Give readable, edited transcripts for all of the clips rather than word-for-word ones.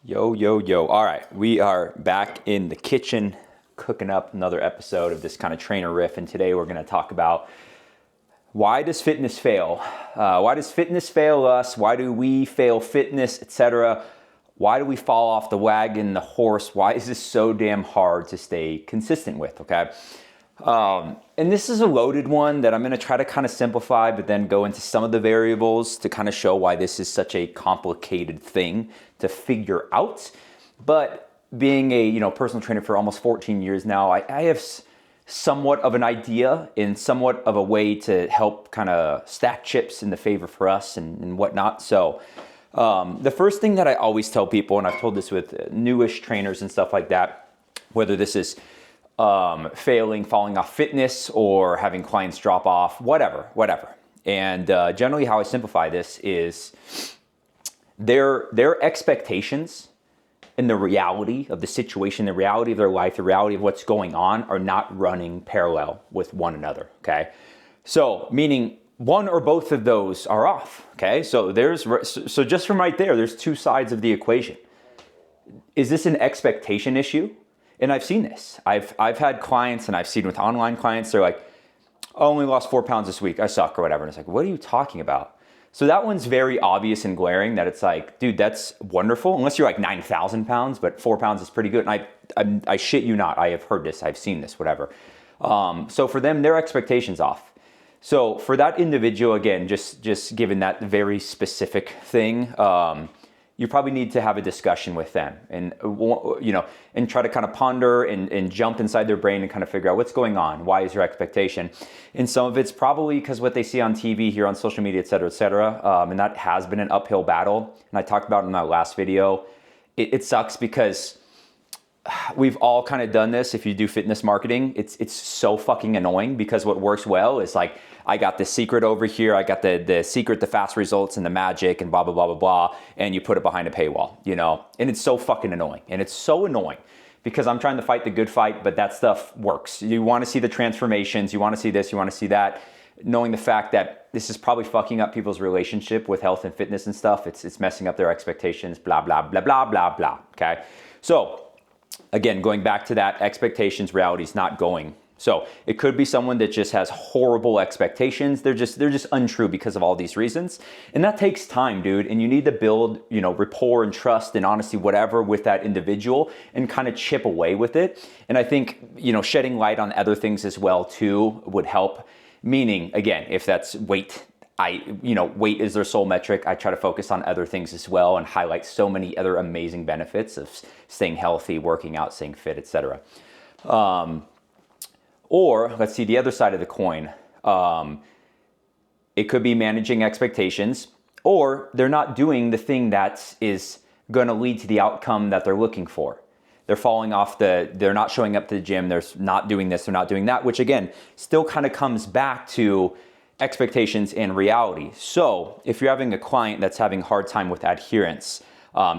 Yo, yo, yo. All right, we are back in the kitchen cooking up another episode of this kind of trainer riff. And today we're going to talk about why does fitness fail? Why does fitness fail us? Why do we fail fitness, etc.? Why do we fall off the wagon, the horse? Why is this so damn hard to stay consistent with, okay? And this is a loaded one that I'm going to try to kind of simplify, but then go into some of the variables to kind of show why this is such a complicated thing to figure out. But being a personal trainer for almost 14 years now, I have somewhat of an idea and somewhat of a way to help kind of stack chips in the favor for us and whatnot. So the first thing that I always tell people, and I've told this with newish trainers and stuff like that, whether this is falling off fitness or having clients drop off, whatever. And generally how I simplify this is their expectations and the reality of the situation, the reality of their life, the reality of what's going on are not running parallel with one another, okay? So meaning one or both of those are off, okay? So just from right there's two sides of the equation. Is this an expectation issue? And I've seen this. I've had clients, and I've seen with online clients, they're like, I only lost 4 pounds this week, I suck or whatever. And it's like, what are you talking about? So that one's very obvious and glaring that it's like, dude, that's wonderful. Unless you're like 9,000 pounds, but 4 pounds is pretty good. And I shit you not, I have heard this, I've seen this, whatever. So for them, their expectations off. So for that individual, again, just given that very specific thing, you probably need to have a discussion with them and try to kind of ponder and jump inside their brain and kind of figure out what's going on. Why is your expectation? And some of it's probably because what they see on TV, here on social media, et cetera, and that has been an uphill battle. And I talked about it in my last video. It sucks because we've all kind of done this. If you do fitness marketing, it's so fucking annoying because what works well is like, I got the secret over here. I got the secret, the fast results and the magic and blah, blah, blah, blah, blah. And you put it behind a paywall, and it's so fucking annoying. And it's so annoying because I'm trying to fight the good fight, but that stuff works. You want to see the transformations. You want to see this, you want to see that. Knowing the fact that this is probably fucking up people's relationship with health and fitness and stuff. It's messing up their expectations, blah, blah, blah, blah, blah, blah. Okay. So again, going back to that, expectations, reality is not going. So it could be someone that just has horrible expectations. They're just untrue because of all these reasons. And that takes time, dude. And you need to build, rapport and trust and honesty, whatever, with that individual and kind of chip away with it. And I think, shedding light on other things as well too would help. Meaning, again, if that's weight, weight is their sole metric. I try to focus on other things as well and highlight so many other amazing benefits of staying healthy, working out, staying fit, etc. Or let's see the other side of the coin. It could be managing expectations, or they're not doing the thing that is going to lead to the outcome that they're looking for. They're falling off they're not showing up to the gym. They're not doing this. They're not doing that, which again, still kind of comes back to expectations and reality. So if you're having a client that's having a hard time with adherence,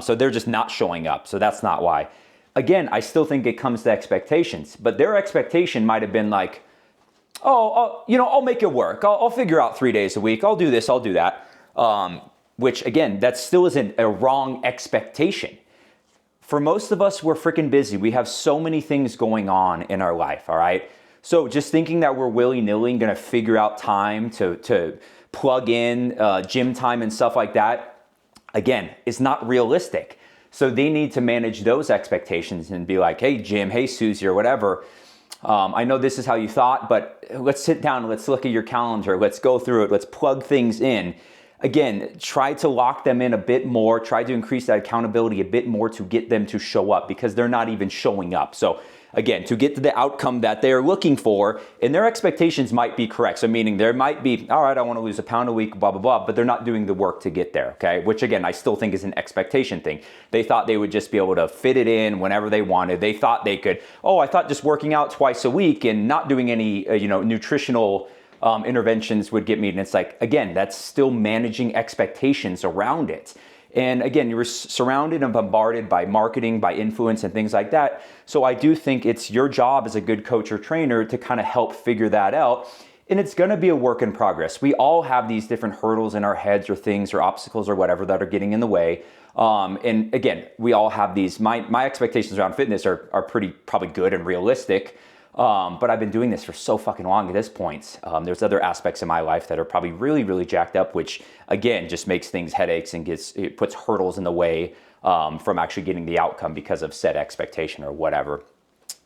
so they're just not showing up. So that's not why. Again, I still think it comes to expectations, but their expectation might have been like, I'll make it work. I'll figure out 3 days a week. I'll do this, I'll do that. Which again, that still isn't a wrong expectation. For most of us, we're freaking busy. We have so many things going on in our life, all right? So just thinking that we're willy-nilly gonna figure out time to plug in gym time and stuff like that, again, is not realistic. So they need to manage those expectations and be like, hey, Jim, hey, Susie, or whatever. I know this is how you thought, but let's sit down, let's look at your calendar, let's go through it, let's plug things in. Again, try to lock them in a bit more, try to increase that accountability a bit more to get them to show up because they're not even showing up. So again, to get to the outcome that they're looking for, and their expectations might be correct. So meaning there might be, all right, I want to lose a pound a week, blah, blah, blah, but they're not doing the work to get there, okay? Which again, I still think is an expectation thing. They thought they would just be able to fit it in whenever they wanted. They thought they could, I thought just working out twice a week and not doing any, nutritional interventions would get me. And it's like, again, that's still managing expectations around it. And again, you're surrounded and bombarded by marketing, by influence and things like that. So I do think it's your job as a good coach or trainer to kind of help figure that out. And it's going to be a work in progress. We all have these different hurdles in our heads or things or obstacles or whatever that are getting in the way. And again, we all have these, my expectations around fitness are probably good and realistic. But I've been doing this for so fucking long at this point. There's other aspects in my life that are probably really, really jacked up, which again, just makes things headaches and it puts hurdles in the way, from actually getting the outcome because of said expectation or whatever.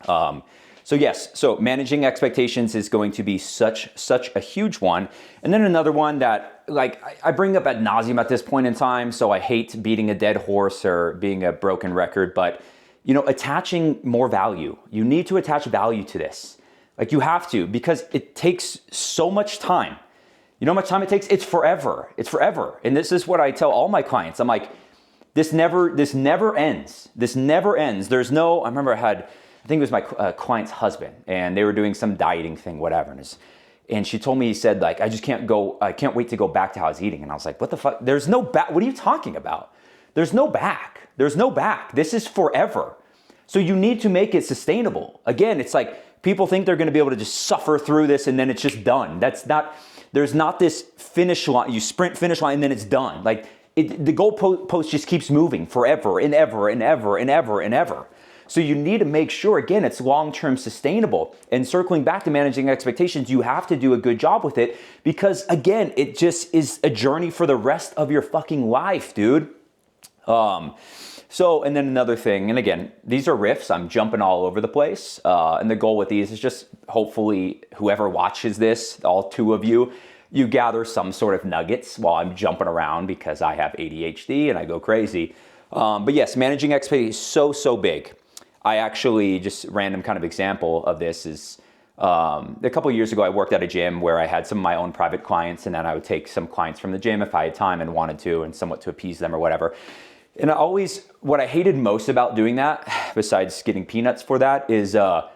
So yes, so managing expectations is going to be such a huge one. And then another one that like I bring up ad nauseum at this point in time, so I hate beating a dead horse or being a broken record, but you know, attaching more value. You need to attach value to this. Like you have to, because it takes so much time. You know how much time it takes? It's forever. It's forever. And this is what I tell all my clients. I'm like, this never ends. This never ends. There's no, I remember I think it was my client's husband, and they were doing some dieting thing, whatever. And she told me, he said, like, I can't wait to go back to how I was eating. And I was like, what the fuck? There's no back. What are you talking about? There's no back. There's no back. This is forever. So you need to make it sustainable. Again, it's like people think they're going to be able to just suffer through this and then it's just done. There's not this finish line. You sprint finish line and then it's done. Like the goalpost just keeps moving forever and ever and ever and ever and ever. So you need to make sure, again, it's long-term sustainable. And circling back to managing expectations, you have to do a good job with it because, again, it just is a journey for the rest of your fucking life, dude. And then another thing, and again, these are riffs. I'm jumping all over the place. And the goal with these is just hopefully whoever watches this, all two of you, you gather some sort of nuggets while I'm jumping around because I have ADHD and I go crazy. But yes, managing expectations is so big. I actually, just random kind of example of this is a couple of years ago, I worked at a gym where I had some of my own private clients, and then I would take some clients from the gym if I had time and wanted to, and somewhat to appease them or whatever. And what I hated most about doing that, besides getting peanuts for that, is I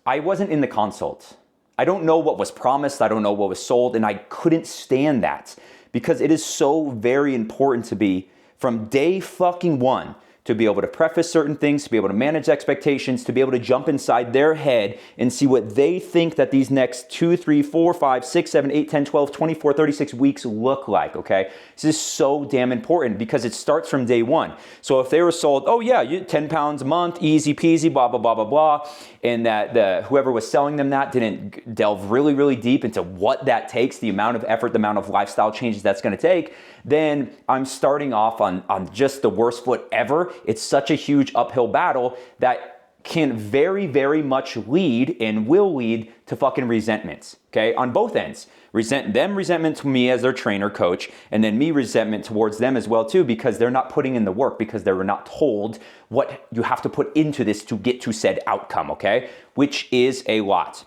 wasn't in the consult. I don't know what was promised. I don't know what was sold, and I couldn't stand that because it is so very important to be, from day fucking one, to be able to preface certain things, to be able to manage expectations, to be able to jump inside their head and see what they think that these next 2, 3, 4, 5, 6, 7, 8, 10, 12, 24, 36 weeks look like, okay? This is so damn important because it starts from day one. So if they were sold, oh yeah, 10 pounds a month, easy peasy, blah, blah, blah, blah, blah, and that whoever was selling them that didn't delve really, really deep into what that takes, the amount of effort, the amount of lifestyle changes that's gonna take, then I'm starting off on just the worst foot ever. It's such a huge uphill battle that can very, very much lead and will lead to fucking resentments, okay? On both ends. Resentment to me as their trainer, coach, and then me resentment towards them as well too, because they're not putting in the work, because they were not told what you have to put into this to get to said outcome, okay? Which is a lot.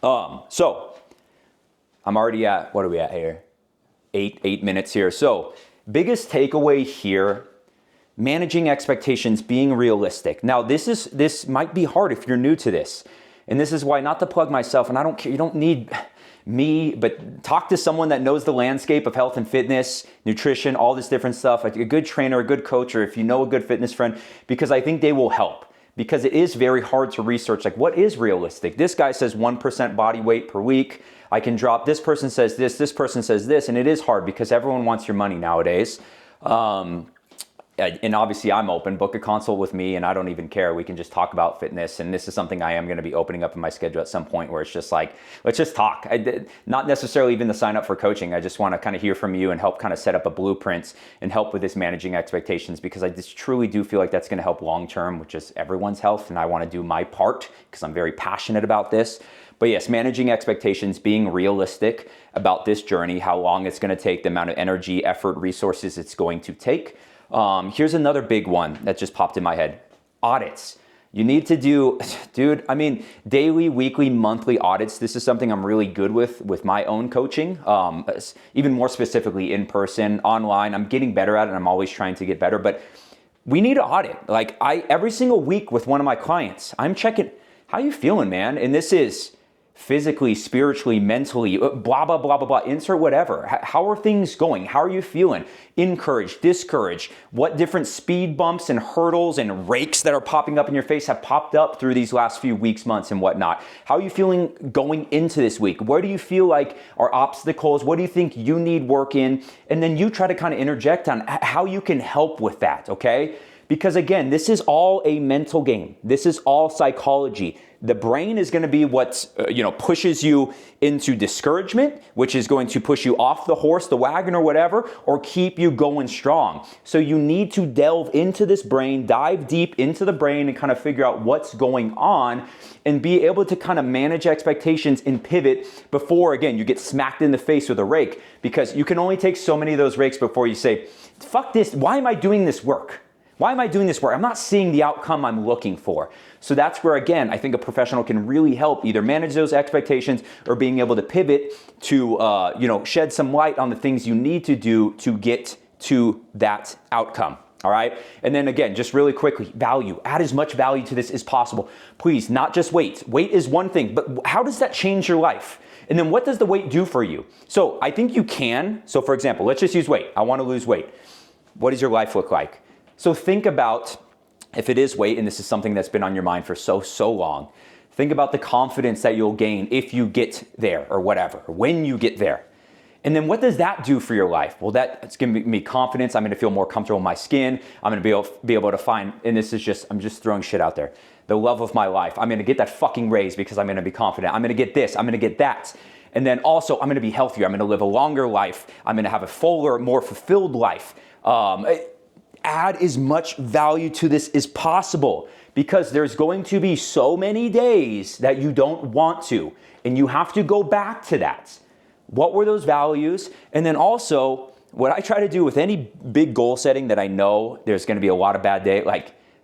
So I'm already at, what are we at here? 8 minutes here. So biggest takeaway here, managing expectations, being realistic. Now this might be hard if you're new to this. And this is why, not to plug myself, and I don't care, you don't need me, but talk to someone that knows the landscape of health and fitness, nutrition, all this different stuff, like a good trainer, a good coach, or if you know a good fitness friend, because I think they will help. Because it is very hard to research, like what is realistic? This guy says 1% body weight per week. I can drop, this person says this person says this, and it is hard because everyone wants your money nowadays. And obviously I'm open, book a consult with me and I don't even care. We can just talk about fitness. And this is something I am going to be opening up in my schedule at some point where it's just like, let's just talk. Not necessarily even to sign up for coaching. I just want to kind of hear from you and help kind of set up a blueprint and help with this managing expectations, because I just truly do feel like that's going to help long-term, which is everyone's health. And I want to do my part because I'm very passionate about this. But yes, managing expectations, being realistic about this journey, how long it's going to take, the amount of energy, effort, resources it's going to take. Here's another big one that just popped in my head. Audits. You need to do, daily, weekly, monthly audits. This is something I'm really good with my own coaching, even more specifically in person, online. I'm getting better at it and I'm always trying to get better, but we need to audit. Like every single week with one of my clients, I'm checking, how you feeling, man? And this is physically, spiritually, mentally, blah, blah, blah, blah, blah, insert whatever. How are things going? How are you feeling? Encouraged, discouraged? What different speed bumps and hurdles and rakes that are popping up in your face have popped up through these last few weeks, months, and whatnot? How are you feeling going into this week? Where do you feel like are obstacles? What do you think you need work in? And then you try to kind of interject on how you can help with that, okay? Because again, this is all a mental game. This is all psychology. The brain is going to be what pushes you into discouragement, which is going to push you off the horse, the wagon or whatever, or keep you going strong. So you need to delve into this brain, dive deep into the brain and kind of figure out what's going on and be able to kind of manage expectations and pivot before, again, you get smacked in the face with a rake, because you can only take so many of those rakes before you say, fuck this, why am I doing this work? Why am I doing this work? I'm not seeing the outcome I'm looking for. So that's where, again, I think a professional can really help either manage those expectations or being able to pivot to, shed some light on the things you need to do to get to that outcome. All right. And then again, just really quickly, value. Add as much value to this as possible. Please, not just weight. Weight is one thing, but how does that change your life? And then what does the weight do for you? So I think you can. So for example, let's just use weight. I want to lose weight. What does your life look like? So think about, if it is weight, and this is something that's been on your mind for so long, think about the confidence that you'll gain if you get there or whatever, or when you get there. And then what does that do for your life? Well, it's going to give me confidence. I'm going to feel more comfortable in my skin. I'm going to be able to find, and I'm just throwing shit out there, the love of my life. I'm going to get that fucking raise because I'm going to be confident. I'm going to get this. I'm going to get that. And then also I'm going to be healthier. I'm going to live a longer life. I'm going to have a fuller, more fulfilled life. Add as much value to this as possible, because there's going to be so many days that you don't want to, and you have to go back to that. What were those values? And then also, what I try to do with any big goal setting that I know there's going to be a lot of bad days,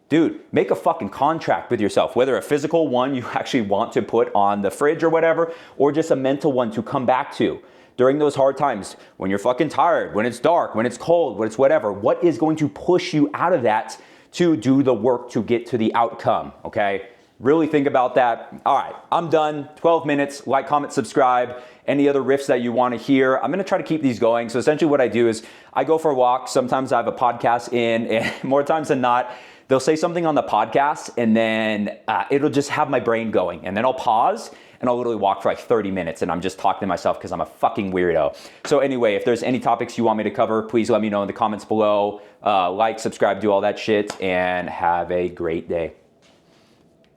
dude, make a fucking contract with yourself, whether a physical one you actually want to put on the fridge or whatever, or just a mental one to come back to. During those hard times, when you're fucking tired, when it's dark, when it's cold, when it's whatever, what is going to push you out of that to do the work to get to the outcome, okay? Really think about that. All right, I'm done. 12 minutes. Like, comment, subscribe. Any other riffs that you want to hear. I'm going to try to keep these going. So essentially what I do is I go for a walk. Sometimes I have a podcast in, and more times than not, they'll say something on the podcast, and then it'll just have my brain going. And then I'll pause, and I'll literally walk for like 30 minutes, and I'm just talking to myself because I'm a fucking weirdo. So anyway, if there's any topics you want me to cover, please let me know in the comments below. Like, subscribe, do all that shit, and have a great day.